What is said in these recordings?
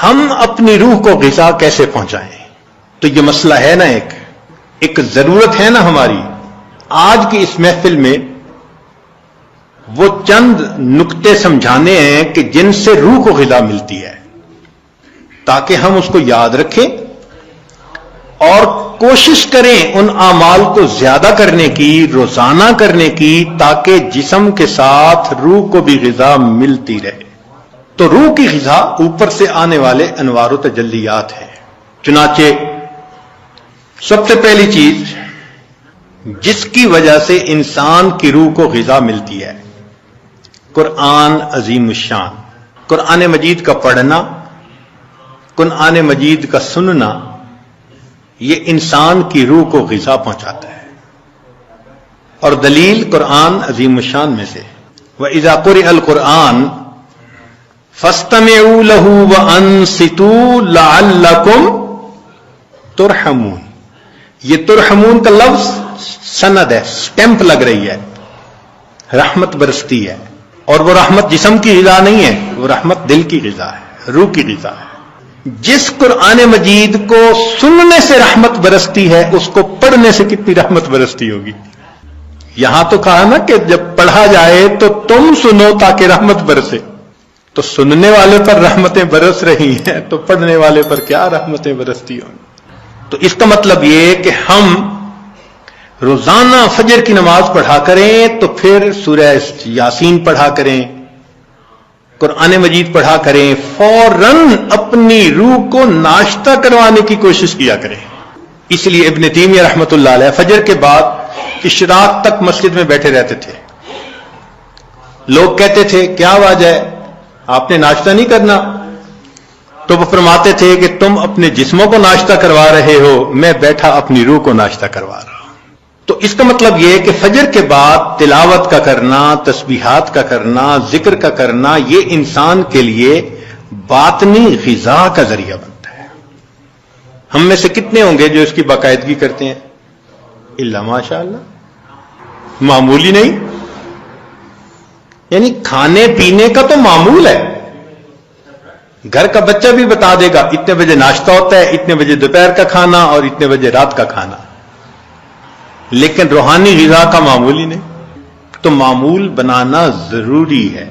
ہم اپنی روح کو غذا کیسے پہنچائیں؟ تو یہ مسئلہ ہے نا، ایک ضرورت ہے نا ہماری آج کی اس محفل میں وہ چند نکتے سمجھانے ہیں کہ جن سے روح کو غذا ملتی ہے، تاکہ ہم اس کو یاد رکھیں اور کوشش کریں ان اعمال کو زیادہ کرنے کی، روزانہ کرنے کی، تاکہ جسم کے ساتھ روح کو بھی غذا ملتی رہے۔ تو روح کی غذا اوپر سے آنے والے انوار و تجلیات ہیں۔ چنانچہ سب سے پہلی چیز جس کی وجہ سے انسان کی روح کو غذا ملتی ہے، قرآن عظیم الشان، قرآن مجید کا پڑھنا، قرآن مجید کا سننا، یہ انسان کی روح کو غذا پہنچاتا ہے۔ اور دلیل قرآن عظیم الشان میں سے وَإِذَا قُرِئَ الْقُرْآنُ فَاسْتَمِعُوا لَهُ وَأَنصِتُوا لَعَلَّكُمْ تُرْحَمُونَ۔ یہ ترحمون کا لفظ سند ہے، سٹیمپ لگ رہی ہے، رحمت برستی ہے، اور وہ رحمت جسم کی غذا نہیں ہے، وہ رحمت دل کی غذا ہے، روح کی غذا ہے۔ جس قرآن مجید کو سننے سے رحمت برستی ہے، اس کو پڑھنے سے کتنی رحمت برستی ہوگی۔ یہاں تو کہا نا کہ جب پڑھا جائے تو تم سنو تاکہ رحمت برسے، تو سننے والے پر رحمتیں برس رہی ہیں تو پڑھنے والے پر کیا رحمتیں برستی ہوں۔ تو اس کا مطلب یہ کہ ہم روزانہ فجر کی نماز پڑھا کریں، تو پھر سورہ یاسین پڑھا کریں، قرآن مجید پڑھا کریں، فوراً اپنی روح کو ناشتہ کروانے کی کوشش کیا کریں۔ اس لیے ابن تیمیہ رحمۃ اللہ علیہ فجر کے بعد اشراق تک مسجد میں بیٹھے رہتے تھے۔ لوگ کہتے تھے کیا وجہ ہے، آپ نے ناشتہ نہیں کرنا؟ تو وہ فرماتے تھے کہ تم اپنے جسموں کو ناشتہ کروا رہے ہو، میں بیٹھا اپنی روح کو ناشتہ کروا رہا ہوں۔ تو اس کا مطلب یہ کہ فجر کے بعد تلاوت کا کرنا، تسبیحات کا کرنا، ذکر کا کرنا، یہ انسان کے لیے باطنی غذا کا ذریعہ بنتا ہے۔ ہم میں سے کتنے ہوں گے جو اس کی باقاعدگی کرتے ہیں؟ الا ماشاء اللہ، معمولی نہیں۔ یعنی کھانے پینے کا تو معمول ہے، گھر کا بچہ بھی بتا دے گا اتنے بجے ناشتہ ہوتا ہے، اتنے بجے دوپہر کا کھانا اور اتنے بجے رات کا کھانا، لیکن روحانی غذا کا معمول ہی نہیں۔ تو معمول بنانا ضروری ہے۔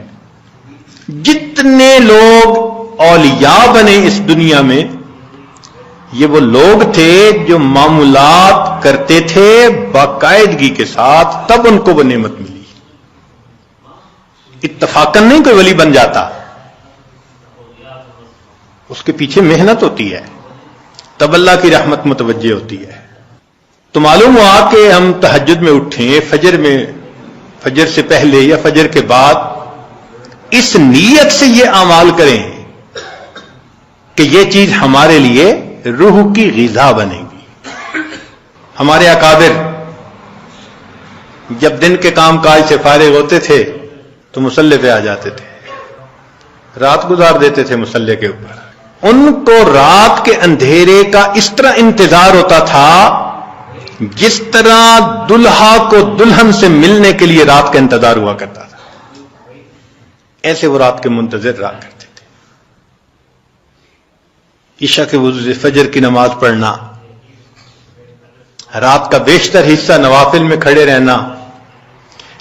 جتنے لوگ اولیاء بنے اس دنیا میں، یہ وہ لوگ تھے جو معمولات کرتے تھے باقاعدگی کے ساتھ، تب ان کو وہ نعمت ملی۔ اتفاقاً نہیں کوئی ولی بن جاتا، اس کے پیچھے محنت ہوتی ہے، تب اللہ کی رحمت متوجہ ہوتی ہے۔ تو معلوم ہوا کہ ہم تہجد میں اٹھیں، فجر سے پہلے یا فجر کے بعد، اس نیت سے یہ اعمال کریں کہ یہ چیز ہمارے لیے روح کی غذا بنے گی۔ ہمارے اکابر جب دن کے کام کاج سے فارغ ہوتے تھے تو مصلی پہ آ جاتے تھے، رات گزار دیتے تھے مصلی کے اوپر۔ ان کو رات کے اندھیرے کا اس طرح انتظار ہوتا تھا جس طرح دلہا کو دلہن سے ملنے کے لیے رات کا انتظار ہوا کرتا تھا، ایسے وہ رات کے منتظر رہا کرتے تھے۔ عشاء کے وضو سے فجر کی نماز پڑھنا، رات کا بیشتر حصہ نوافل میں کھڑے رہنا،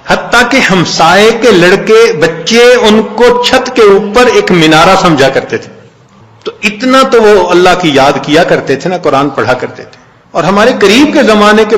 حتیٰ کہ ہمسائے کے لڑکے بچے ان کو چھت کے اوپر ایک مینارہ سمجھا کرتے تھے۔ تو اتنا تو وہ اللہ کی یاد کیا کرتے تھے نا، قرآن پڑھا کرتے تھے۔ اور ہمارے قریب کے زمانے کے